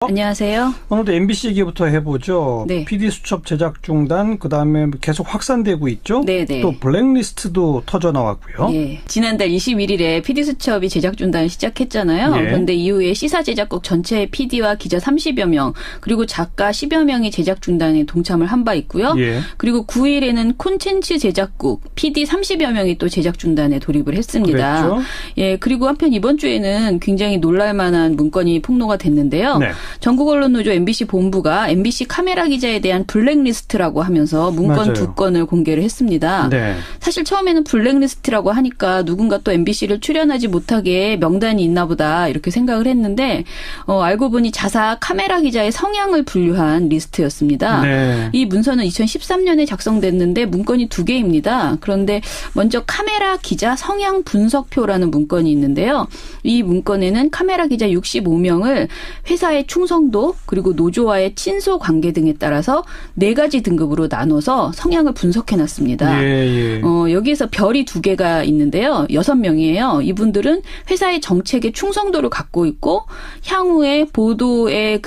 안녕하세요. 오늘도 MBC 얘기부터 해보죠. 네. PD 수첩 제작 중단, 그다음에 계속 확산되고 있죠. 네네. 또 블랙리스트도 터져 나왔고요. 예. 지난달 21일에 PD 수첩이 제작 중단을 시작했잖아요. 예. 그런데 이후에 시사 제작국 전체 PD와 기자 30여 명, 그리고 작가 10여 명이 제작 중단에 동참을 한 바 있고요. 예. 그리고 9일에는 콘텐츠 제작국 PD 30여 명이 또 제작 중단에 돌입을 했습니다. 그랬죠. 예. 그리고 한편 이번 주에는 굉장히 놀랄 만한 문건이 폭로가 됐는데요. 네. 전국언론노조 MBC 본부가 MBC 카메라 기자에 대한 블랙리스트라고 하면서 문건 맞아요. 2건을 공개를 했습니다. 네. 사실 처음에는 블랙리스트라고 하니까 누군가 또 MBC를 출연하지 못하게 명단이 있나 보다 이렇게 생각을 했는데 알고 보니 자사 카메라 기자의 성향을 분류한 리스트였습니다. 네. 이 문서는 2013년에 작성됐는데 문건이 2개입니다. 그런데 먼저 카메라 기자 성향 분석표라는 문건이 있는데요. 이 문건에는 카메라 기자 65명을 회사의 충성도 그리고 노조와의 친소 관계 등에 따라서 4가지 등급으로 나눠서 성향을 분석해놨습니다. 예. 여기에서 별이 2개가 있는데요. 6명이에요. 이분들은 회사의 정책에 충성도를 갖고 있고 향후에 보도의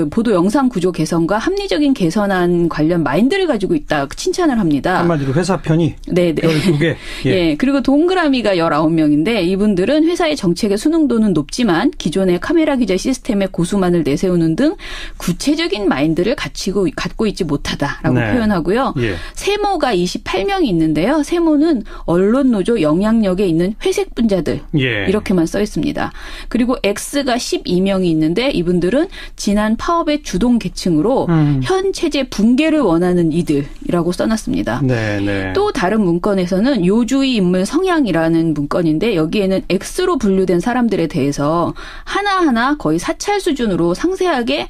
보도 영상 구조 개선과 합리적인 개선안 관련 마인드를 가지고 있다 칭찬을 합니다. 한마디로 회사 편이 네네. 별 2개. 예. 그리고 동그라미가 19명인데 이분들은 회사의 정책의 수능도는 높지만 기존의 카메라 기자 시스템의 고수만을 내세우는 등 구체적인 마인드를 갖고 있지 못하다라고 네. 표현하고요. 예. 세모가 28명이 있는데요. 세모는 언론노조 영향력에 있는 회색 분자들 예. 이렇게만 써 있습니다. 그리고 X가 12명이 있는데 이분들은 지난 파업의 주동 계층으로 현 체제 붕괴를 원하는 이들이라고 써놨습니다. 네. 또 다른 문건에서는 요주의 인물 성향이라는 문건인데 여기에는 X로 분류된 사람들에 대해서 하나하나 거의 사찰 수준으로 상세하게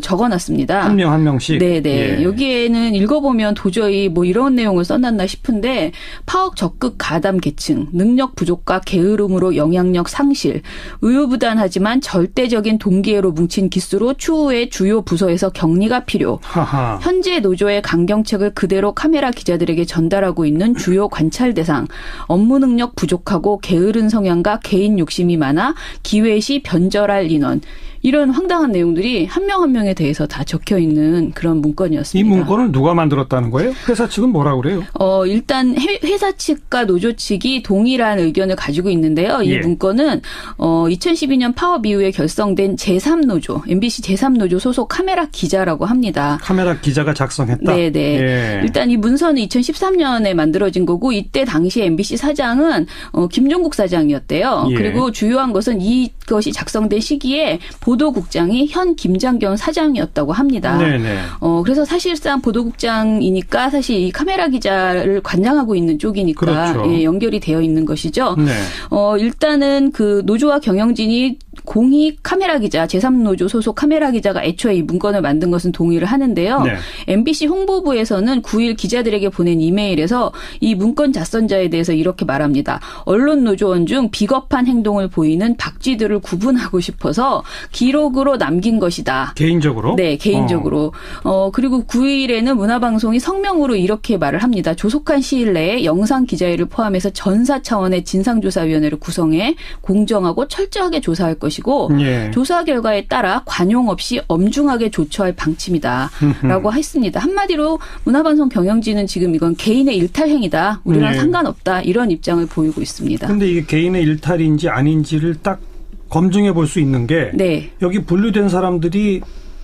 적어놨습니다. 한 명 한 명씩. 네네. 예. 여기에는 읽어보면 도저히 이런 내용을 써놨나 싶은데 파업 적극 가담 계층, 능력 부족과 게으름으로 영향력 상실, 의유부단하지만 절대적인 동기애로 뭉친 기수로 추후에 주요 부서에서 격리가 필요. 하하. 현재 노조의 강경책을 그대로 카메라 기자들에게 전달하고 있는 주요 관찰 대상, 업무 능력 부족하고 게으른 성향과 개인 욕심이 많아 기회시 변절할 인원. 이런 황당한 내용들이 한 명 한 명에 대해서 다 적혀 있는 그런 문건이었습니다. 이 문건을 누가 만들었다는 거예요? 회사 측은 뭐라고 그래요? 일단 회사 측과 노조 측이 동일한 의견을 가지고 있는데요. 이 예. 문건은 2012년 파업 이후에 결성된 제3노조, MBC 제3노조 소속 카메라 기자라고 합니다. 카메라 기자가 작성했다? 네네. 예. 일단 이 문서는 2013년에 만들어진 거고 이때 당시 MBC 사장은 김종국 사장이었대요. 예. 그리고 주요한 것은 이것이 작성된 시기에 보도국장이 현 김장겸 사장이었다고 합니다. 네네. 그래서 사실상 보도국장이니까 사실 이 카메라 기자를 관장하고 있는 쪽이니까 그렇죠. 예, 연결이 되어 있는 것이죠. 네. 일단은 노조와 경영진이 공익 카메라 기자, 제3노조 소속 카메라 기자가 애초에 이 문건을 만든 것은 동의를 하는데요. 네. MBC 홍보부에서는 9일 기자들에게 보낸 이메일에서 이 문건 작성자에 대해서 이렇게 말합니다. 언론 노조원 중 비겁한 행동을 보이는 박쥐들을 구분하고 싶어서 기록으로 남긴 것이다. 개인적으로? 네, 개인적으로. 그리고 9일에는 문화방송이 성명으로 이렇게 말을 합니다. 조속한 시일 내에 영상 기자회를 포함해서 전사 차원의 진상조사위원회를 구성해 공정하고 철저하게 조사할 것이고 예. 조사 결과에 따라 관용 없이 엄중하게 조처할 방침이다라고 했습니다. 한마디로 문화방송 경영진은 지금 이건 개인의 일탈 행위다. 우리랑 예. 상관없다. 이런 입장을 보이고 있습니다. 그런데 이게 개인의 일탈인지 아닌지를 딱 검증해 볼 수 있는 게 네. 여기 분류된 사람들이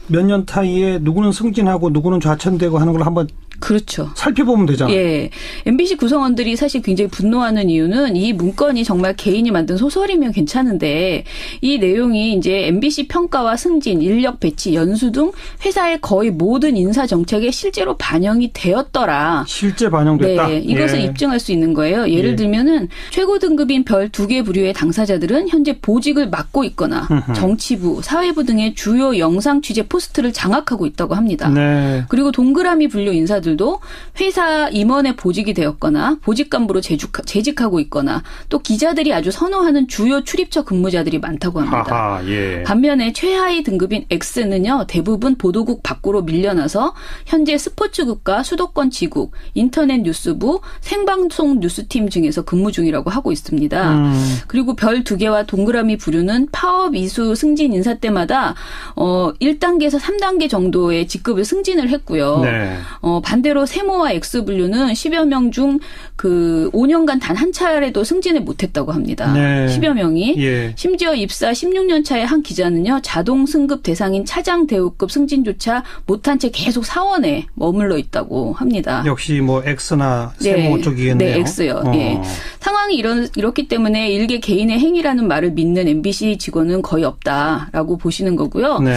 몇 년 타이에 누구는 승진하고 누구는 좌천되고 하는 걸 한번 그렇죠. 살펴보면 되잖아요. 예. MBC 구성원들이 사실 굉장히 분노하는 이유는 이 문건이 정말 개인이 만든 소설이면 괜찮은데 이 내용이 이제 MBC 평가와 승진, 인력 배치, 연수 등 회사의 거의 모든 인사 정책에 실제로 반영이 되었더라. 실제 반영됐다. 네, 이것을 예. 입증할 수 있는 거예요. 예를 예. 들면은 최고 등급인 별 2개 부류의 당사자들은 현재 보직을 맡고 있거나 정치부, 사회부 등의 주요 영상 취재 포스트를 장악하고 있다고 합니다. 네. 그리고 동그라미 분류 인사들 근무자들도 회사 임원에 보직이 되었거나 보직 간부로 재직하고 있거나 또 기자들이 아주 선호하는 주요 출입처 근무자들이 많다고 합니다. 아하, 예. 반면에 최하위 등급인 X는요. 대부분 보도국 밖으로 밀려나서 현재 스포츠국과 수도권 지국, 인터넷 뉴스부, 생방송 뉴스팀 중에서 근무 중이라고 하고 있습니다. 그리고 별 2개와 동그라미 부류는 파업 이수 승진 인사 때마다 1단계에서 3단계 정도의 직급을 승진을 했고요. 네. 반대로 세모와 X분류는 10여 명 중 그 5년간 단 한 차례도 승진을 못했다고 합니다. 네. 10여 명이. 예. 심지어 입사 16년 차의 한 기자는요. 자동 승급 대상인 차장 대우급 승진조차 못한 채 계속 사원에 머물러 있다고 합니다. 역시 뭐 X나 세모 쪽이겠네요. 네, X요. 예. 상황이 이렇기 때문에 일개 개인의 행위라는 말을 믿는 MBC 직원은 거의 없다라고 보시는 거고요. 네.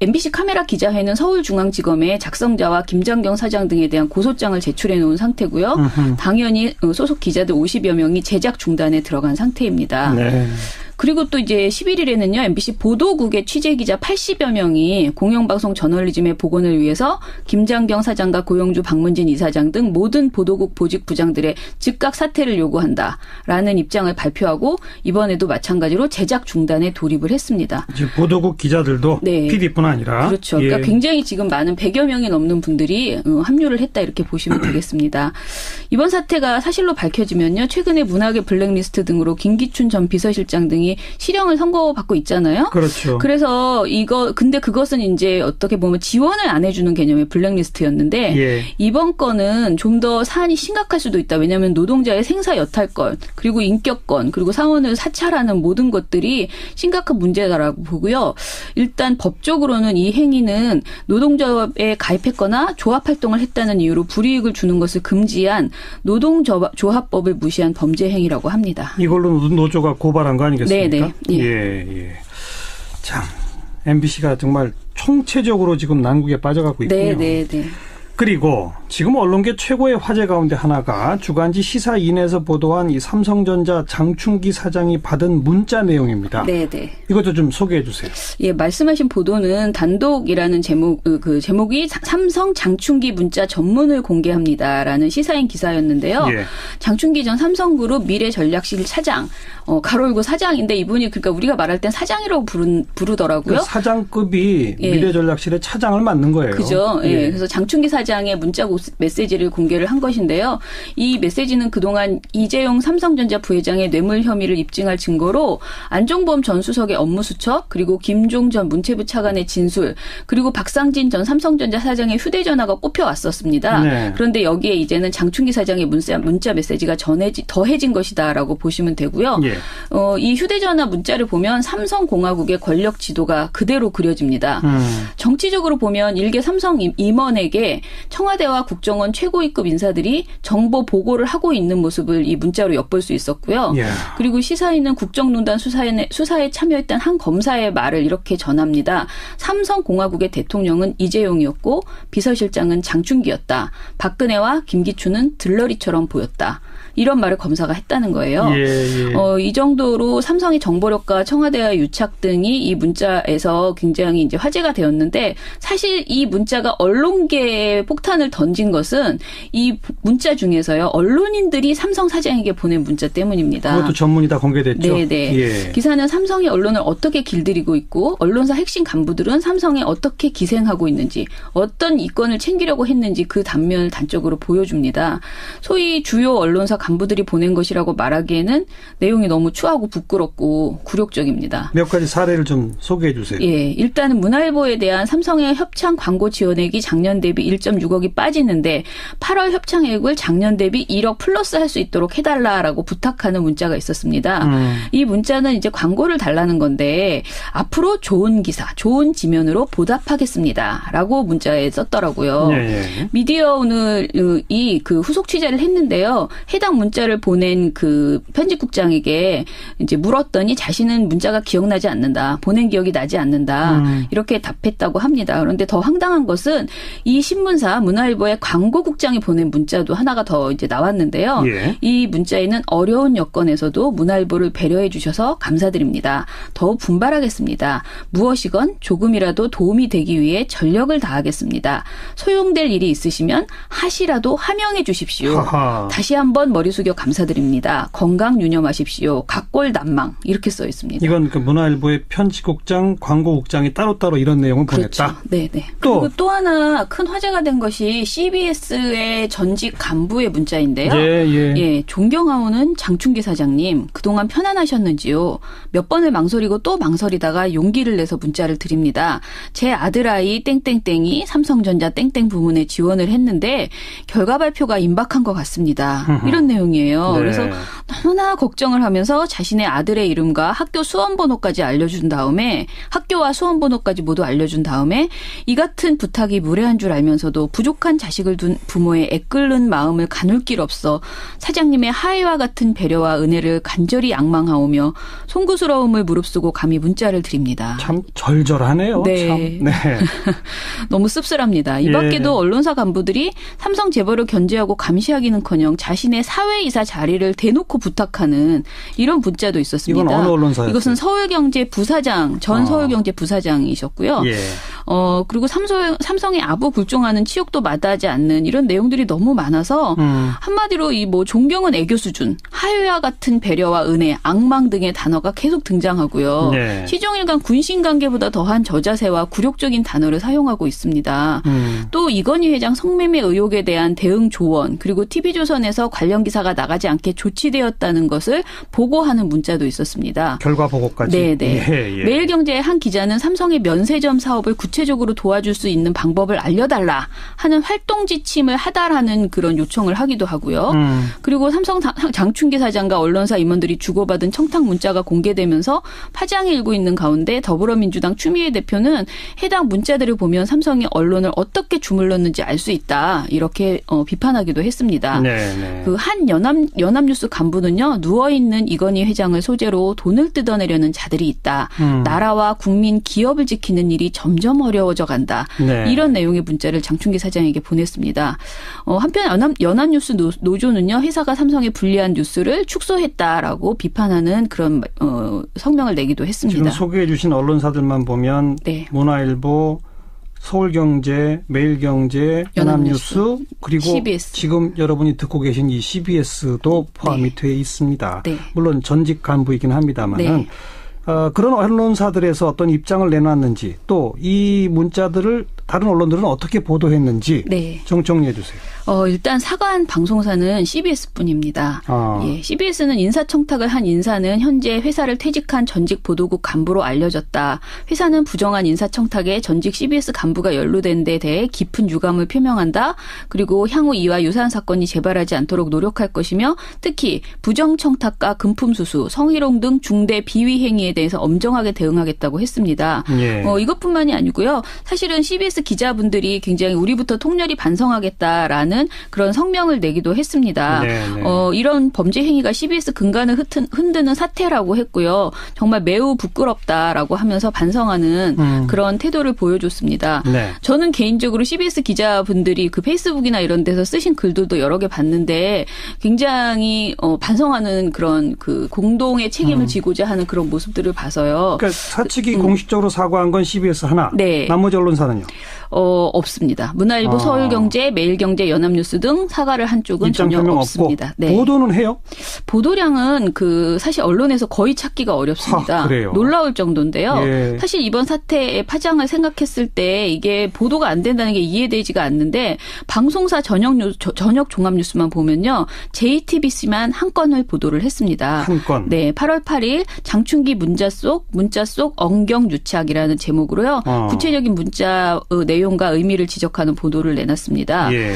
MBC 카메라 기자회는 서울중앙지검에 작성자와 김장경 사장 등에 대한 고소장을 제출해 놓은 상태고요. 당연히 소속 기자들 50여 명이 제작 중단에 들어간 상태입니다. 네. 그리고 또 이제 11일에는요. MBC 보도국의 취재기자 80여 명이 공영방송 저널리즘의 복원을 위해서 김장경 사장과 고영주 박문진 이사장 등 모든 보도국 보직 부장들의 즉각 사퇴를 요구한다라는 입장을 발표하고 이번에도 마찬가지로 제작 중단에 돌입을 했습니다. 이제 보도국 기자들도 네. PD뿐 아니라. 그렇죠. 예. 그러니까 굉장히 지금 많은 100여 명이 넘는 분들이 합류를 했다 이렇게 보시면 되겠습니다. 이번 사태가 사실로 밝혀지면요. 최근에 문학의 블랙리스트 등으로 김기춘 전 비서실장 등이 실형을 선고받고 있잖아요. 그렇죠. 그래서 근데 그것은 이제 어떻게 보면 지원을 안 해주는 개념의 블랙리스트였는데 예. 이번 건은 좀 더 사안이 심각할 수도 있다. 왜냐하면 노동자의 생사 여탈권 그리고 인격권 그리고 사원을 사찰하는 모든 것들이 심각한 문제다라고 보고요. 일단 법적으로는 이 행위는 노동조합에 가입했거나 조합 활동을 했다는 이유로 불이익을 주는 것을 금지한 노동조합법을 무시한 범죄 행위라고 합니다. 이걸로 노조가 고발한 거 아니겠습니까? 네네. 예. 참, MBC가 정말 총체적으로 지금 난국에 빠져가고 있군요. 네. 그리고 지금 언론계 최고의 화제 가운데 하나가 주간지 시사인에서 보도한 이 삼성전자 장충기 사장이 받은 문자 내용입니다. 네. 이것도 좀 소개해 주세요. 예, 말씀하신 보도는 단독이라는 제목이 삼성 장충기 문자 전문을 공개합니다라는 시사인 기사였는데요. 예. 장충기 전 삼성그룹 미래전략실 차장, 가로 열고 사장인데 이분이 그러니까 우리가 말할 땐 사장이라고 부르더라고요. 그 사장급이 예. 미래전략실의 차장을 맡는 거예요. 그죠. 예. 그래서 장충기 사장의 문자 메시지를 공개를 한 것인데요. 이 메시지는 그동안 이재용 삼성전자 부회장의 뇌물 혐의를 입증할 증거로 안종범 전 수석의 업무 수첩, 그리고 김종 전 문체부 차관의 진술, 그리고 박상진 전 삼성전자 사장의 휴대전화가 꼽혀왔었습니다. 네. 그런데 여기에 이제는 장충기 사장의 문자 메시지가 더해진 것이다라고 보시면 되고요. 예. 이 휴대전화 문자를 보면 삼성공화국의 권력 지도가 그대로 그려집니다. 정치적으로 보면 일개 삼성 임원에게 청와대와 국정원 최고위급 인사들이 정보 보고를 하고 있는 모습을 이 문자로 엿볼 수 있었고요. 예. 그리고 시사인은 국정농단 수사에 참여했던 한 검사의 말을 이렇게 전합니다. 삼성공화국의 대통령은 이재용이었고 비서실장은 장충기였다. 박근혜와 김기춘은 들러리처럼 보였다. 이런 말을 검사가 했다는 거예요. 예. 이 정도로 삼성의 정보력과 청와대와 유착 등이 이 문자에서 굉장히 이제 화제가 되었는데 사실 이 문자가 언론계에 폭탄을 던진 것은 이 문자 중에서요. 언론인들이 삼성 사장에게 보낸 문자 때문입니다. 그것도 전문이 다 공개됐죠. 네. 예. 기사는 삼성이 언론을 어떻게 길들이고 있고 언론사 핵심 간부들은 삼성에 어떻게 기생하고 있는지 어떤 이권을 챙기려고 했는지 그 단면을 단적으로 보여줍니다. 소위 주요 언론사 간부들이 보낸 것이라고 말하기에는 내용이 너무 추하고 부끄럽고 굴욕적입니다. 몇 가지 사례를 좀 소개해 주세요. 예, 일단은 문화일보에 대한 삼성의 협찬 광고 지원액이 작년 대비 1.6억이 빠지는데 8월 협찬액을 작년 대비 1억 플러스 할 수 있도록 해달라라고 부탁하는 문자가 있었습니다. 이 문자는 이제 광고를 달라는 건데 앞으로 좋은 기사, 좋은 지면으로 보답하겠습니다라고 문자에 썼더라고요. 예. 미디어 오늘이 그 후속 취재를 했는데요. 해당 문자를 보낸 그 편집국장에게 이제 물었더니 자신은 문자가 기억나지 않는다. 보낸 기억이 나지 않는다. 이렇게 답했다고 합니다. 그런데 더 황당한 것은 이 신문사 언론사 문화일보의 광고국장이 보낸 문자도 하나가 더 이제 나왔는데요. 예. 이 문자에는 어려운 여건에서도 문화일보를 배려해 주셔서 감사드립니다. 더욱 분발하겠습니다. 무엇이건 조금이라도 도움이 되기 위해 전력을 다하겠습니다. 소용될 일이 있으시면 하시라도 하명해 주십시오. 하하. 다시 한번 머리 숙여 감사드립니다. 건강 유념하십시오. 각골난망 이렇게 써 있습니다. 이건 그 문화일보의 편집국장, 광고국장이 따로따로 이런 내용을 그렇죠. 보냈다. 네네. 또. 그리고 또 하나 큰 화제가 된 것이 CBS의 전직 간부의 문자인데요. 예. 존경하오는 장충기 사장님, 그동안 편안하셨는지요? 몇 번을 망설이고 또 망설이다가 용기를 내서 문자를 드립니다. 제 아들아이 땡땡땡이 삼성전자 땡땡 부문에 지원을 했는데 결과 발표가 임박한 것 같습니다. 이런 내용이에요. 네. 그래서 너무나 걱정을 하면서 자신의 아들의 이름과 학교 수험번호까지 알려준 다음에 학교와 수험번호까지 모두 알려준 다음에 이 같은 부탁이 무례한 줄 알면서도 부족한 자식을 둔 부모의 애끓는 마음을 가눌 길 없어 사장님의 하애와 같은 배려와 은혜를 간절히 양망하오며 송구스러움을 무릅쓰고 감히 문자를 드립니다. 참 절절하네요. 네. 참. 네. 너무 씁쓸합니다. 이 밖에도 언론사 간부들이 삼성 재벌을 견제하고 감시하기는커녕 자신의 사회이사 자리를 대놓고 부탁하는 이런 문자도 있었습니다. 이건 어느 언론사였어요? 이것은 서울경제 부사장, 전 서울경제 부사장이셨고요. 예. 그리고 삼성의 아부 굴종하는 치욕도 마다하지 않는 이런 내용들이 너무 많아서 한마디로 이 뭐 존경은 애교 수준, 하회와 같은 배려와 은혜, 악망 등의 단어가 계속 등장하고요. 네. 시종일관 군신 관계보다 더한 저자세와 굴욕적인 단어를 사용하고 있습니다. 또 이건희 회장 성매매 의혹에 대한 대응 조언, 그리고 TV조선에서 관련 기사가 나가지 않게 조치되었다는 것을 보고하는 문자도 있었습니다. 결과 보고까지. 네네. 예. 매일경제의 한 기자는 삼성의 면세점 사업을 구체적으로 도와줄 수 있는 방법을 알려달라 하는 활동 지침을 하달하는 그런 요청을 하기도 하고요. 그리고 삼성 장충기 사장과 언론사 임원들이 주고받은 청탁 문자가 공개되면서 파장이 일고 있는 가운데 더불어민주당 추미애 대표는 해당 문자들을 보면 삼성이 언론을 어떻게 주물렀는지 알 수 있다. 이렇게 비판하기도 했습니다. 네. 그 한 연합뉴스 간부는요. 누워있는 이건희 회장을 소재로 돈을 뜯어내려는 자들이 있다. 나라와 국민, 기업을 지키는 일이 점점 어려워져 간다. 네. 이런 내용의 문자를 장충기 사장에게 보냈습니다. 한편 연합뉴스 노조는요. 회사가 삼성에 불리한 뉴스를 축소했다라고 비판하는 그런 성명을 내기도 했습니다. 지금 소개해 주신 언론사들만 보면 네. 문화일보, 서울경제, 매일경제, 연합뉴스 그리고 CBS. 지금 여러분이 듣고 계신 이 CBS도 포함이 돼 있습니다. 네. 물론 전직 간부이긴 합니다만은 네. 그런 언론사들에서 어떤 입장을 내놨는지 또 이 문자들을 다른 언론들은 어떻게 보도했는지 네. 정리해 주세요. 일단 사과한 방송사는 CBS뿐입니다. 예, CBS는 인사청탁을 한 인사는 현재 회사를 퇴직한 전직 보도국 간부로 알려졌다. 회사는 부정한 인사청탁에 전직 CBS 간부가 연루된 데 대해 깊은 유감을 표명한다. 그리고 향후 이와 유사한 사건이 재발하지 않도록 노력할 것이며 특히 부정청탁과 금품수수, 성희롱 등 중대 비위 행위에 대해서 엄정하게 대응하겠다고 했습니다. 예. 이것뿐만이 아니고요. 사실은 CBS 기자분들이 굉장히 우리부터 통렬히 반성하겠다라는 그런 성명을 내기도 했습니다. 네네. 이런 범죄 행위가 CBS 근간을 흔드는 사태라고 했고요. 정말 매우 부끄럽다라고 하면서 반성하는 그런 태도를 보여줬습니다. 네. 저는 개인적으로 CBS 기자분들이 그 페이스북이나 이런 데서 쓰신 글들도 여러 개 봤는데 굉장히 반성하는 그런 그 공동의 책임을 지고자 하는 그런 모습들을 봐서요. 그러니까 사측이 공식적으로 사과한 건 CBS 하나. 네. 나머지 언론사는요? 없습니다. 문화일보, 서울경제, 매일경제, 연합뉴스 등 사과를 한 쪽은 입장 전혀 표명 없습니다. 없고 네. 보도는 해요? 보도량은 사실 언론에서 거의 찾기가 어렵습니다. 그래요? 놀라울 정도인데요. 예. 사실 이번 사태의 파장을 생각했을 때 이게 보도가 안 된다는 게 이해되지가 않는데 방송사 저녁 종합뉴스만 보면요. JTBC만 한 건을 보도를 했습니다. 한 건. 네, 8월 8일 장충기 문자 속 언경유착이라는 제목으로요. 구체적인 문자 내용과 의미를 지적하는 보도를 내놨습니다. 예.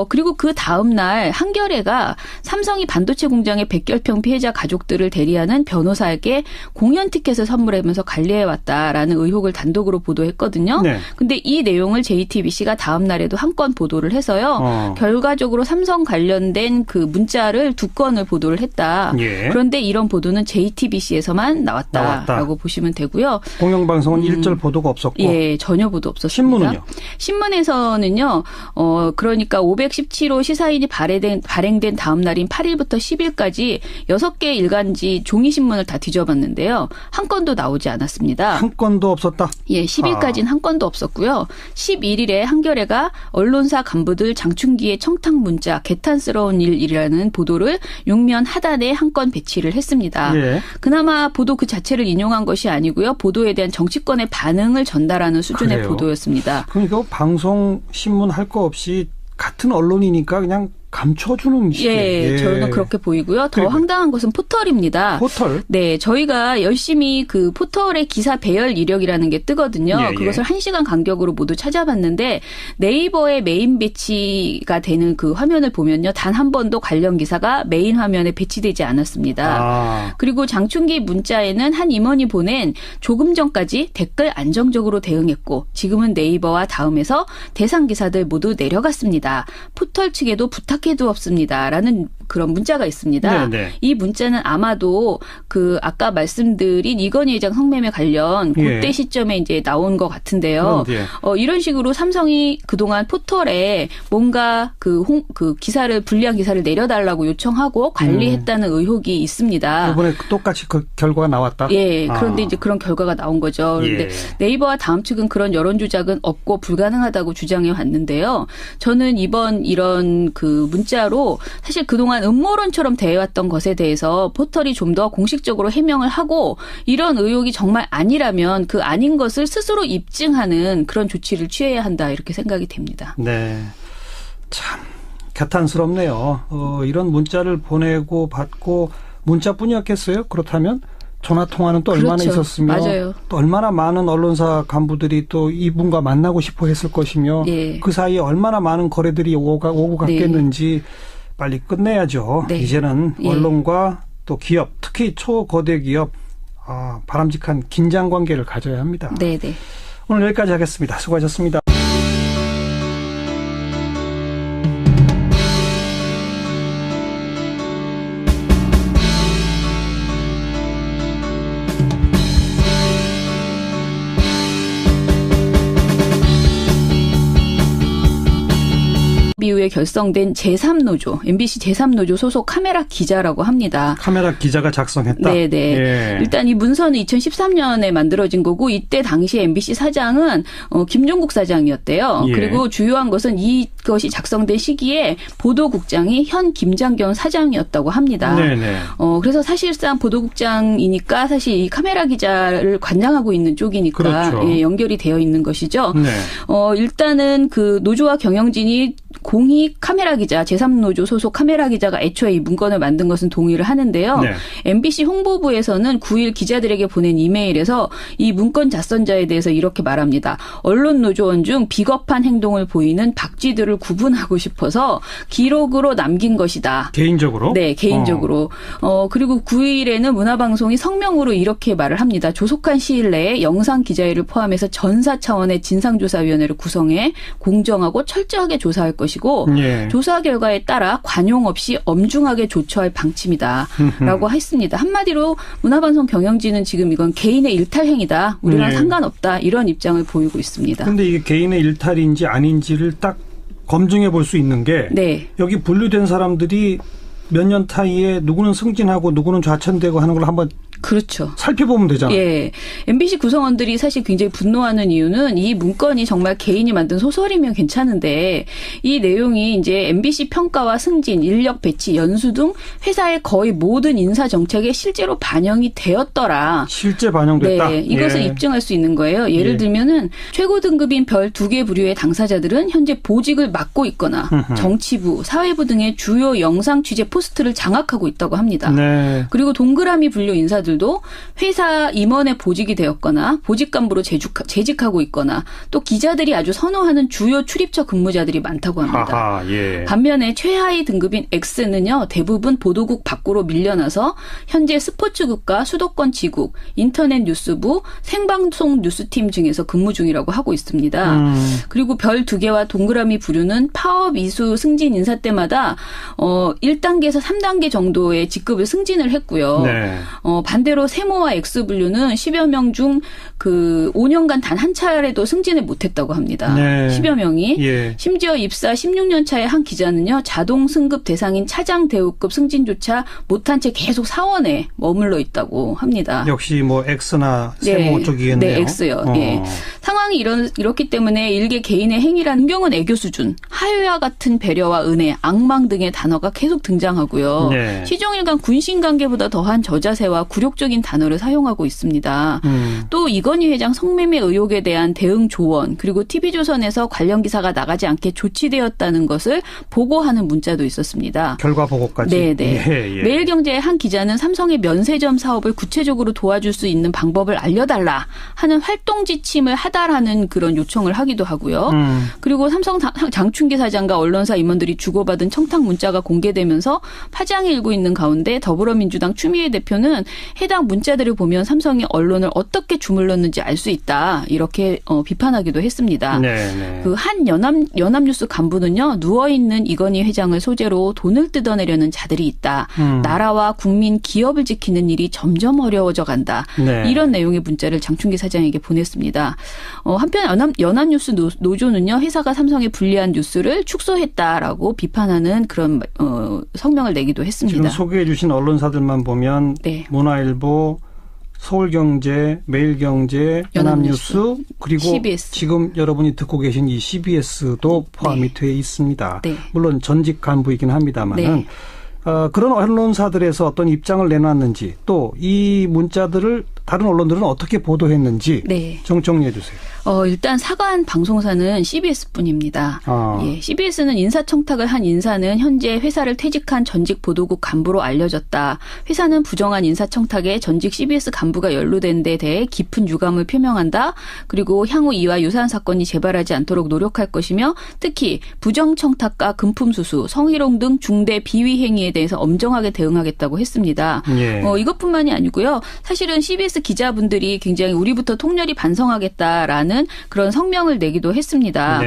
그리고 그 다음 날 한겨레가 삼성이 반도체 공장의 백결평 피해자 가족들을 대리하는 변호사에게 공연 티켓을 선물하면서 관리해왔다라는 의혹을 단독으로 보도했거든요. 네. 근데 이 내용을 JTBC가 다음 날에도 한 건 보도를 해서요. 결과적으로 삼성 관련된 그 문자를 2건을 보도를 했다. 예. 그런데 이런 보도는 JTBC에서만 나왔다라고 보시면 되고요. 공영방송은 일절 보도가 없었고. 예, 전혀 보도 없었습니다. 신문은요? 신문에서는요, 그러니까 517호 시사인이 발행된 다음 날인 8일부터 10일까지 6개 일간지 종이신문을 다 뒤져봤는데요. 한 건도 나오지 않았습니다. 한 건도 없었다? 예, 10일까지는 한 건도 없었고요. 11일에 한겨레가 언론사 간부들 장충기의 청탁 문자, 개탄스러운 일이라는 보도를 6면 하단에 한 건 배치를 했습니다. 예. 그나마 보도 그 자체를 인용한 것이 아니고요. 보도에 대한 정치권의 반응을 전달하는 수준의 그래요? 보도였습니다. 그러니까 방송, 신문 할 거 없이 같은 언론이니까 그냥 감춰주는 식의. 예, 저는 그렇게 보이고요. 더 황당한 것은 포털입니다. 포털? 네, 저희가 열심히 그 포털의 기사 배열 이력이라는 게 뜨거든요. 예, 예. 그것을 1시간 간격으로 모두 찾아봤는데 네이버의 메인 배치가 되는 그 화면을 보면요. 단 한 번도 관련 기사가 메인 화면에 배치되지 않았습니다. 그리고 장충기 문자에는 한 임원이 보낸 조금 전까지 댓글 안정적으로 대응했고 지금은 네이버와 다음에서 대상 기사들 모두 내려갔습니다. 포털 측에도 부탁해도 없습니다라는 그런 문자가 있습니다. 네네. 이 문자는 아마도 그 아까 말씀드린 이건희 회장 성매매 관련 그때 예. 시점에 이제 나온 것 같은데요. 이런 식으로 삼성이 그동안 포털에 뭔가 그 기사를 불리한 기사를 내려달라고 요청하고 관리했다는 의혹이 있습니다. 이번에 똑같이 그 결과가 나왔다. 예, 그런데 이제 그런 결과가 나온 거죠. 그런데 예. 네이버와 다음 측은 그런 여론 조작은 없고 불가능하다고 주장해 왔는데요. 저는 이번 이런 그 문자로 사실 그동안 음모론처럼 대해왔던 것에 대해서 포털이 좀 더 공식적으로 해명을 하고 이런 의혹이 정말 아니라면 그 아닌 것을 스스로 입증하는 그런 조치를 취해야 한다 이렇게 생각이 됩니다. 네. 참 개탄스럽네요. 이런 문자를 보내고 받고 문자뿐이었겠어요? 그렇다면 전화 통화는 또 얼마나 그렇죠. 있었으며 맞아요. 또 얼마나 많은 언론사 간부들이 또 이분과 만나고 싶어 했을 것이며 네. 그 사이에 얼마나 많은 거래들이 오고 갔겠는지 빨리 끝내야죠. 네. 이제는 예. 언론과 또 기업, 특히 초거대 기업 바람직한 긴장 관계를 가져야 합니다. 네. 오늘 여기까지 하겠습니다. 수고하셨습니다. 이후에 결성된 제3노조, MBC 제3노조 소속 카메라 기자라고 합니다. 카메라 기자가 작성했다. 네네. 예. 일단 이 문서는 2013년에 만들어진 거고 이때 당시 MBC 사장은 김종국 사장이었대요. 예. 그리고 주요한 것은 이것이 작성된 시기에 보도국장이 현 김장겸 사장이었다고 합니다. 네네. 그래서 사실상 보도국장이니까 사실 이 카메라 기자를 관장하고 있는 쪽이니까 그렇죠. 예, 연결이 되어 있는 것이죠. 네. 일단은 그 노조와 경영진이 공익 카메라 기자, 제3노조 소속 카메라 기자가 애초에 이 문건을 만든 것은 동의를 하는데요. 네. MBC 홍보부에서는 9일 기자들에게 보낸 이메일에서 이 문건 작성자에 대해서 이렇게 말합니다. 언론 노조원 중 비겁한 행동을 보이는 박쥐들을 구분하고 싶어서 기록으로 남긴 것이다. 개인적으로? 네, 개인적으로. 그리고 9일에는 문화방송이 성명으로 이렇게 말을 합니다. 조속한 시일 내에 영상 기자회를 포함해서 전사 차원의 진상조사위원회를 구성해 공정하고 철저하게 조사할 것이고 예. 조사 결과에 따라 관용 없이 엄중하게 조처할 방침이다라고 했습니다. 한마디로 문화방송 경영진은 지금 이건 개인의 일탈 행위다. 우리랑 예. 상관없다. 이런 입장을 보이고 있습니다. 근데 이게 개인의 일탈인지 아닌지를 딱 검증해 볼 수 있는 게 네. 여기 분류된 사람들이 몇 년 타이에 누구는 승진하고 누구는 좌천되고 하는 걸 한번 그렇죠. 살펴보면 되잖아요. 예. MBC 구성원들이 사실 굉장히 분노하는 이유는 이 문건이 정말 개인이 만든 소설이면 괜찮은데 이 내용이 이제 MBC 평가와 승진, 인력 배치, 연수 등 회사의 거의 모든 인사 정책에 실제로 반영이 되었더라. 실제 반영됐다. 네, 이것을 예. 입증할 수 있는 거예요. 예를 예. 들면은 최고 등급인 별 2개 부류의 당사자들은 현재 보직을 맡고 있거나 정치부, 사회부 등의 주요 영상 취재 포스트를 장악하고 있다고 합니다. 네. 그리고 동그라미 분류 인사들도 회사 임원의 보직이 되었거나 보직 간부로 재직하고 있거나 또 기자들이 아주 선호하는 주요 출입처 근무자들이 많다고 합니다. 하하, 예. 반면에 최하위 등급인 X는요. 대부분 보도국 밖으로 밀려나서 현재 스포츠국과 수도권 지국, 인터넷 뉴스부, 생방송 뉴스팀 중에서 근무 중이라고 하고 있습니다. 그리고 별 2개와 동그라미 부류는 파업 이수 승진 인사 때마다 1단계에서 3단계 정도의 직급을 승진을 했고요. 네. 반대로 세모와 X분류는 10여 명 중 그 5년간 단 한 차례도 승진을 못했다고 합니다. 네. 10여 명이. 예. 심지어 입사 16년 차의 한 기자는요. 자동 승급 대상인 차장 대우급 승진조차 못한 채 계속 사원에 머물러 있다고 합니다. 역시 뭐 X나 세모 쪽이겠네요. 네, X요. 예. 상황이 이렇기 때문에 일개 개인의 행위라는 경우는 애교 수준, 하회와 같은 배려와 은혜, 악망 등의 단어가 계속 등장하고요. 네. 시종일관 군신관계보다 더한 저자세와 굴욕적인 단어를 사용하고 있습니다. 또 이건희 회장 성매매 의혹에 대한 대응 조언, 그리고 TV조선에서 관련 기사가 나가지 않게 조치되었다는 것을 보고하는 문자도 있었습니다. 결과 보고까지. 네네. 예. 매일경제의 한 기자는 삼성의 면세점 사업을 구체적으로 도와줄 수 있는 방법을 알려달라 하는 활동 지침을 하달하는 그런 요청을 하기도 하고요. 그리고 삼성 장충기 사장과 언론사 임원들이 주고받은 청탁 문자가 공개되면서 파장이 일고 있는 가운데 더불어민주당 추미애 대표는 해당 문자들을 보면 삼성이 언론을 어떻게 주물렀는지 알 수 있다. 이렇게 비판하기도 했습니다. 네. 그 한 연합뉴스 간부는요. 누워있는 이건희 회장을 소재로 돈을 뜯어내려는 자들이 있다. 나라와 국민, 기업을 지키는 일이 점점 어려워져 간다. 네. 이런 내용의 문자를 장충기 사장에게 보냈습니다. 한편 연합뉴스 노조는요. 회사가 삼성에 불리한 뉴스를 축소했다라고 비판하는 그런 성명을 내기도 했습니다. 지금 소개해 주신 언론사들만 보면 네. 문화일보, 서울경제, 매일경제, 연합뉴스 그리고 CBS. 지금 여러분이 듣고 계신 이 CBS도 포함이 돼 있습니다. 네. 물론 전직 간부이긴 합니다만은 네. 그런 언론사들에서 어떤 입장을 내놨는지 또 이 문자들을 다른 언론들은 어떻게 보도했는지 네. 정리해 주세요. 일단 사과한 방송사는 CBS뿐입니다. 예, CBS는 인사청탁을 한 인사는 현재 회사를 퇴직한 전직 보도국 간부로 알려졌다. 회사는 부정한 인사청탁에 전직 CBS 간부가 연루된 데 대해 깊은 유감을 표명한다. 그리고 향후 이와 유사한 사건이 재발하지 않도록 노력할 것이며 특히 부정청탁과 금품수수, 성희롱 등 중대 비위 행위에 대해서 엄정하게 대응하겠다고 했습니다. 예. 이것뿐만이 아니고요. 사실은 CBS 굉장히 우리부터 통렬히 반성하겠다라는 그런 성명을 내기도 했습니다.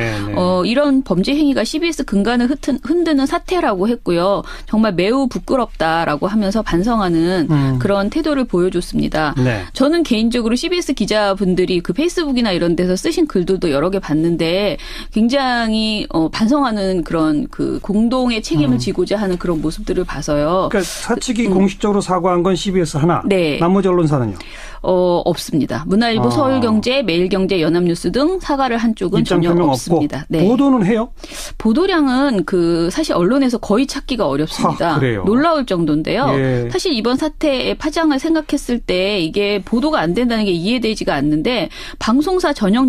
이런 범죄 행위가 CBS 근간을 흔드는 사태라고 했고요. 정말 매우 부끄럽다라고 하면서 반성하는 그런 태도를 보여줬습니다. 네. 저는 개인적으로 CBS 기자분들이 그 페이스북이나 이런 데서 쓰신 글들도 여러 개 봤는데 굉장히 반성하는 그런 그 공동의 책임을 지고자 하는 그런 모습들을 봐서요. 그러니까 사측이 공식적으로 사과한 건 CBS 하나. 네. 나머지 언론사는요? 없습니다. 문화일보, 서울경제, 매일경제, 연합뉴스 등 사과를 한 쪽은 입장 전혀 표명 없습니다. 없고 네. 보도는 해요? 보도량은 사실 언론에서 거의 찾기가 어렵습니다. 그래요? 놀라울 정도인데요. 예. 사실 이번 사태의 파장을 생각했을 때 이게 보도가 안 된다는 게 이해되지가 않는데 방송사 전혀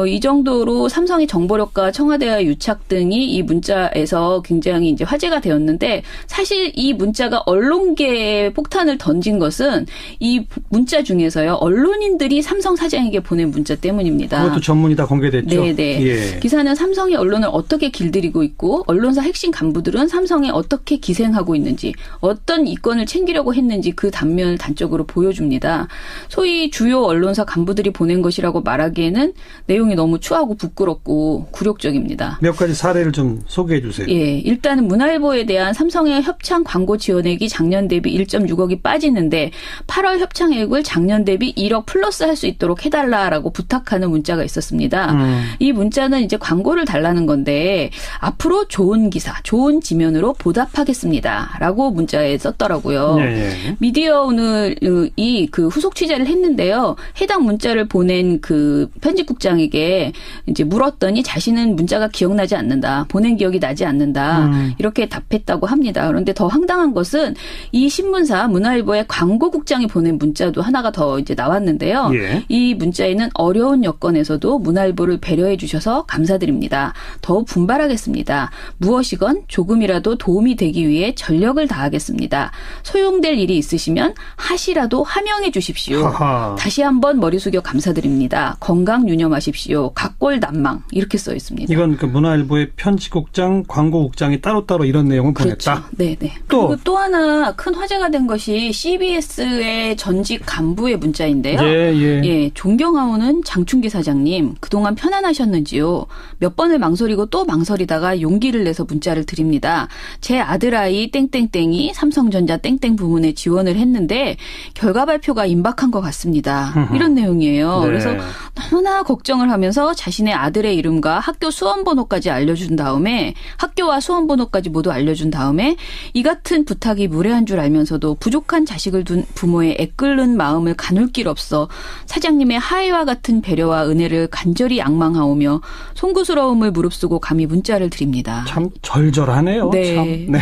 이 정도로 삼성의 정보력과 청와대와 유착 등이 이 문자에서 굉장히 이제 화제가 되었는데 사실 이 문자가 언론계에 폭탄을 던진 것은 이 문자 중에서요. 언론인들이 삼성 사장에게 보낸 문자 때문입니다. 그것도 전문이 다 공개됐죠? 네네. 예. 기사는 삼성이 언론을 어떻게 길들이고 있고 언론사 핵심 간부들은 삼성에 어떻게 기생하고 있는지 어떤 이권을 챙기려고 했는지 그 단면을 단적으로 보여줍니다. 소위 주요 언론사 간부들이 보낸 것이라고 말하기에는 내용이 너무 추하고 부끄럽고 굴욕적입니다. 몇 가지 사례를 좀 소개해 주세요. 예, 일단은 문화일보에 대한 삼성의 협찬 광고 지원액이 작년 대비 1.6억이 빠지는데 8월 협찬액을 작년 대비 1억 플러스 할 수 있도록 해달라라고 부탁하는 문자가 있었습니다. 이 문자는 이제 광고를 달라는 건데 앞으로 좋은 기사, 좋은 지면으로 보답하겠습니다라고 문자에 썼더라고요. 예. 미디어 오늘이 그 후속 취재를 했는데요. 해당 문자를 보낸 그 편집국장에게 이제 물었더니 자신은 문자가 기억나지 않는다. 보낸 기억이 나지 않는다. 이렇게 답했다고 합니다. 그런데 더 황당한 것은 이 신문사 문화일보의 광고국장이 보낸 문자도 하나가 더 이제 나왔는데요. 예. 이 문자에는 어려운 여건에서도 문화일보를 배려해 주셔서 감사드립니다. 더욱 분발하겠습니다. 무엇이건 조금이라도 도움이 되기 위해 전력을 다하겠습니다. 소용될 일이 있으시면 하시라도 하명해 주십시오. 하하. 다시 한번 머리 숙여 감사드립니다. 건강 유념하십시오. 각고 낭골 난망 이렇게 써 있습니다. 이건 그 문화일보의 편집국장, 광고국장이 따로따로 이런 내용을 그렇죠. 보냈다. 네네. 또. 그리고 또 하나 큰 화제가 된 것이 CBS의 전직 간부의 문자인데요. 예, 존경하오는 장충기 사장님, 그동안 편안하셨는지요? 몇 번을 망설이고 또 망설이다가 용기를 내서 문자를 드립니다. 제 아들아이 땡땡땡이 삼성전자 땡땡 부문에 지원을 했는데 결과 발표가 임박한 것 같습니다. 이런 내용이에요. 네. 그래서 너무나 걱정을 하면서 자신의 아들의 이름과 학교 수험번호까지 알려준 다음에 학교와 수험번호까지 모두 알려준 다음에 이 같은 부탁이 무례한 줄 알면서도 부족한 자식을 둔 부모의 애끓는 마음을 가눌 길 없어 사장님의 하애와 같은 배려와 은혜를 간절히 양망하오며 송구스러움을 무릅쓰고 감히 문자를 드립니다. 참 절절하네요. 네. 참. 네.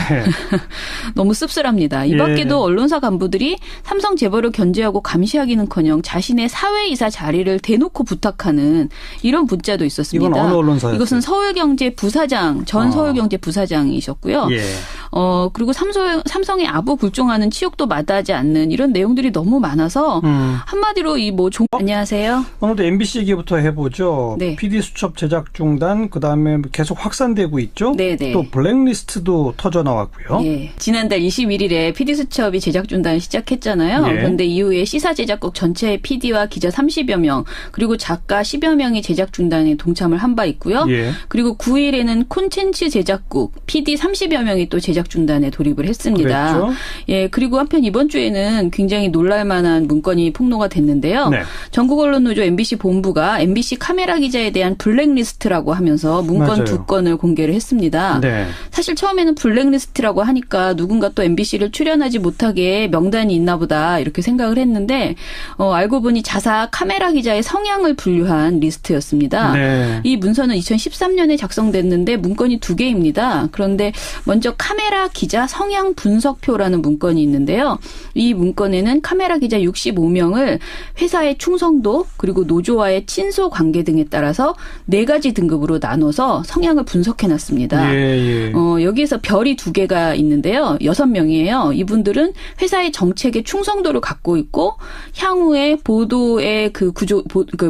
너무 씁쓸합니다. 이 밖에도 언론사 간부들이 삼성 재벌을 견제하고 감시하기는커녕 자신의 사회이사 자리를 대놓고 부탁하는 이런 문자도 있었습니다. 이건 어느 언론사였어요? 이것은 서울경제 부사장, 전 서울경제 부사장이셨고요. 예. 그리고 삼성의 아부 굴종하는 치욕도 마다하지 않는 이런 내용들이 너무 많아서 한마디로 안녕하세요. 오늘도 MBC 얘기부터 해보죠. 네. PD 수첩 제작 중단, 그다음에 계속 확산되고 있죠. 네네. 또 블랙리스트도 터져 나왔고요. 예. 지난달 21일에 PD수첩이 제작 중단 시작했잖아요. 예. 그런데 이후에 시사제작국 전체의 PD와 기자 30여 명 그리고 작가 10여 명이 제작 중단에 동참을 한 바 있고요. 예. 그리고 9일에는 콘텐츠 제작국 PD 30여 명이 또 제작 중단에 돌입을 했습니다. 그랬죠? 예. 그리고 한편 이번 주에는 굉장히 놀랄만한 문건이 폭로가 됐는데요. 네. 전국언론노조 MBC 본부가 MBC 카메라 기자에 대한 블랙리스트라고 하면서 문건 맞아요. 2건을 공개를 했습니다. 네. 사실 처음에는 블랙리스트라고 하니까 누군가 또 MBC를 출연하지 못하게 명단이 있나 보다 이렇게 생각을 했는데 알고 보니 자사 카메라 기자의 성향을 분류한 리스트였습니다. 네. 이 문서는 2013년에 작성됐는데 문건이 2개입니다. 그런데 먼저 카메라 기자 성향 분석표라는 문건이 있는데요. 이 문건에는 카메라 기자 65명을 회사의 충성도 그리고 노조와의 친소 관계 등에 따라서 4가지 등급으로 나눠서 성향을 분석해놨습니다. 예. 여기에서 별이 2개가 있는데요. 6명이에요. 이분들은 회사의 정책에 충성도를 갖고 있고 향후에 보도의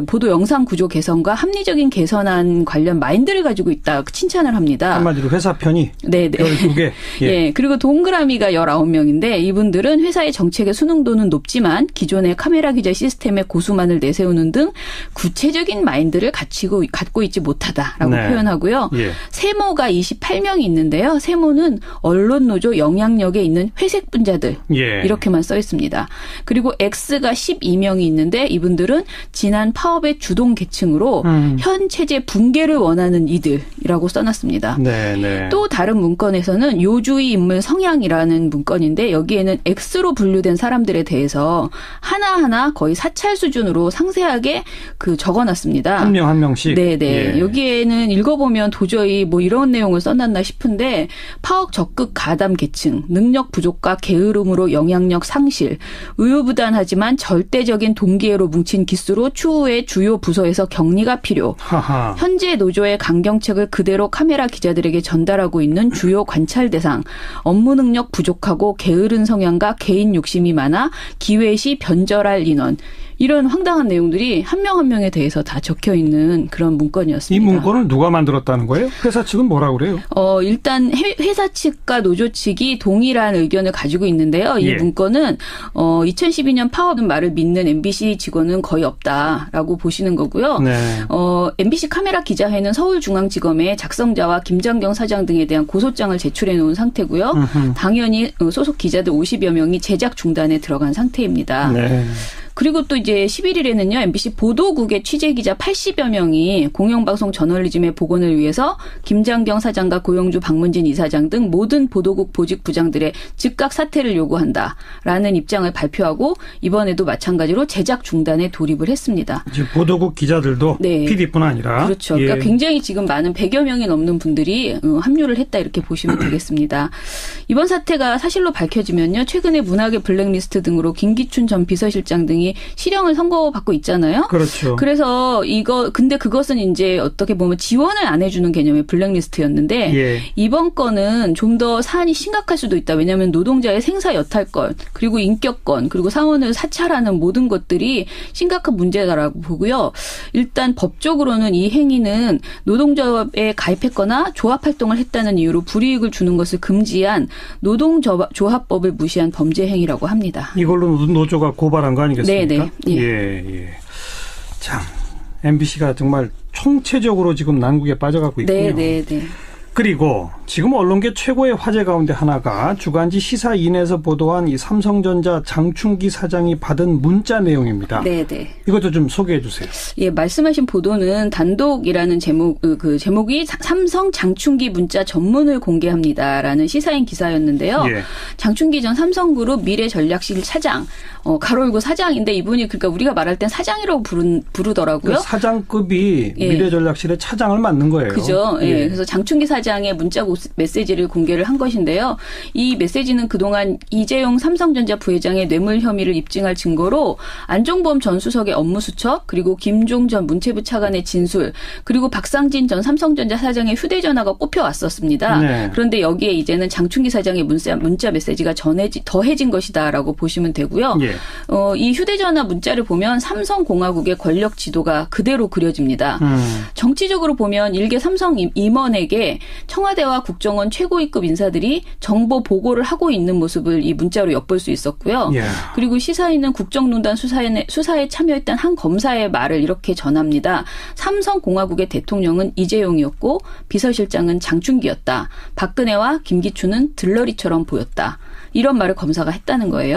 보도 영상 구조 개선과 합리적인 개선안 관련 마인드를 가지고 있다 칭찬을 합니다. 한마디로 회사 편이 네. 별 2개. 예. 그리고 동그라미가 19명인데 이분들은 회사의 정책의 수능도는 높지만 기존의 카메라 기자 시스템의 고수만을 내세우는 등 구체적인 마인드를 갖고 있지 못하다라고 네. 표현하고요. 예. 세모가 28명이 있는데요. 세모는 언론노조 영향력에 있는 회색 분자들 예. 이렇게만 써 있습니다. 그리고 X가 12명이 있는데 이분들은 지난 파업의 주동 계층으로 현 체제 붕괴를 원하는 이들이라고 써놨습니다. 네. 또 다른 문건에서는 요주의 인물 성향이라는 문건인데 여기에는 X로 분류된 사람들에 대해서 하나하나 거의 사찰 수준으로 상세하게 적어놨습니다. 한 명 한 명씩. 네네. 예. 여기에는 읽어보면 도저히 이런 내용을 써놨나 싶은데 파업 적극 가담 계층, 능력 부족과 게으름으로 영향력 상실, 우유부단하지만 절대적인 동기애로 뭉친 기수로 추후에 주요 부서에서 격리가 필요. 하하. 현재 노조의 강경책을 그대로 카메라 기자들에게 전달하고 있는 주요 관찰 대상, 업무 능력 부족하고 게으른 성향과 개인 욕심이 많아 기회시 변절할 인원. 이런 황당한 내용들이 한 명 한 명에 대해서 다 적혀 있는 그런 문건이었습니다. 이 문건을 누가 만들었다는 거예요? 회사 측은 뭐라고 그래요? 일단 회사 측과 노조 측이 동일한 의견을 가지고 있는데요. 이 예. 문건은 2012년 파업 말을 믿는 MBC 직원은 거의 없다라고 보시는 거고요. 네. MBC 카메라 기자회는 서울중앙지검에 작성자와 김장경 사장 등에 대한 고소장을 제출해 놓은 상태고요. 당연히 소속 기자들 50여 명이 제작 중단에 들어간 상태입니다. 네. 그리고 또 이제 11일에는요, MBC 보도국의 취재기자 80여 명이 공영방송 저널리즘의 복원을 위해서 김장경 사장과 고영주 박문진 이사장 등 모든 보도국 보직 부장들의 즉각 사퇴를 요구한다라는 입장을 발표하고 이번에도 마찬가지로 제작 중단에 돌입을 했습니다. 이제 보도국 기자들도 네. PD뿐 아니라. 그렇죠. 예. 그러니까 굉장히 지금 많은 100여 명이 넘는 분들이 합류를 했다 이렇게 보시면 되겠습니다. 이번 사태가 사실로 밝혀지면요, 최근에 문학의 블랙리스트 등으로 김기춘 전 비서실장 등이 대통령이 실형을 선고받고 있잖아요. 그렇죠. 그래서 근데 그것은 이제 어떻게 보면 지원을 안 해주는 개념의 블랙리스트였는데 예. 이번 건은 좀 더 사안이 심각할 수도 있다. 왜냐하면 노동자의 생사 여탈권, 그리고 인격권, 그리고 사원을 사찰하는 모든 것들이 심각한 문제다라고 보고요. 일단 법적으로는 이 행위는 노동조합에 가입했거나 조합 활동을 했다는 이유로 불이익을 주는 것을 금지한 노동조합법을 무시한 범죄 행위라고 합니다. 이걸로 노조가 고발한 거 아니겠습니까? 네네. 예. 참, MBC가 정말 총체적으로 지금 난국에 빠져가고 있군요. 네네. 그리고 지금 언론계 최고의 화제 가운데 하나가 주간지 시사인에서 보도한 이 삼성전자 장충기 사장이 받은 문자 내용입니다. 네네. 이것도 좀 소개해 주세요. 예, 말씀하신 보도는 단독이라는 제목이 삼성 장충기 문자 전문을 공개합니다라는 시사인 기사였는데요. 예. 장충기 전 삼성그룹 미래전략실 차장, 가로 열고 사장인데 이분이 그러니까 우리가 말할 땐 사장이라고 부르더라고요. 그 사장급이 예. 미래전략실의 차장을 맡는 거예요. 그죠. 예. 그래서 장충기 사장의 문자 메시지를 공개를 한 것인데요. 이 메시지는 그동안 이재용 삼성전자 부회장의 뇌물 혐의를 입증할 증거로 안종범 전 수석의 업무 수첩, 그리고 김종 전 문체부 차관의 진술, 그리고 박상진 전 삼성전자 사장의 휴대전화가 꼽혀왔었습니다. 네. 그런데 여기에 이제는 장충기 사장의 문자 메시지가 더해진 것이다라고 보시면 되고요. 예. 이 휴대전화 문자를 보면 삼성공화국의 권력 지도가 그대로 그려집니다. 정치적으로 보면 일개 삼성 임원에게 청와대와 국정원 최고위급 인사들이 정보 보고를 하고 있는 모습을 이 문자로 엿볼 수 있었고요. 예. 그리고 시사인은 국정농단 수사에 참여했던 한 검사의 말을 이렇게 전합니다. 삼성공화국의 대통령은 이재용이었고 비서실장은 장충기였다. 박근혜와 김기춘은 들러리처럼 보였다. 이런 말을 검사가 했다는 거예요.